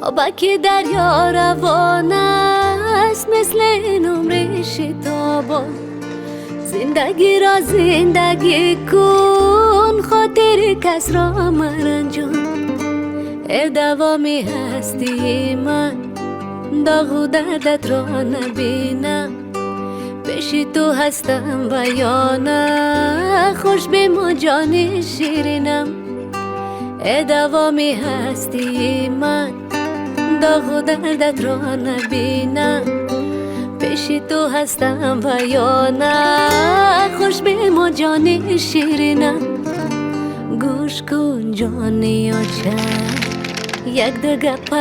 آبک دریا روان است مثل نمر شتابان. زندگی را زندگی کن، خاطر کس را مرنجان. ای دوامی هستی من، داغ و دردت را نبینم. پیش تو هستم و یا نه، خوش به ما جان شیرینم. ای دوامی هستی من، داغ و دردت را نبینم. پیش تو هستم و یا نه، خوش به ما جان شیرینم. گوش کن جانی آچه یک دو گپ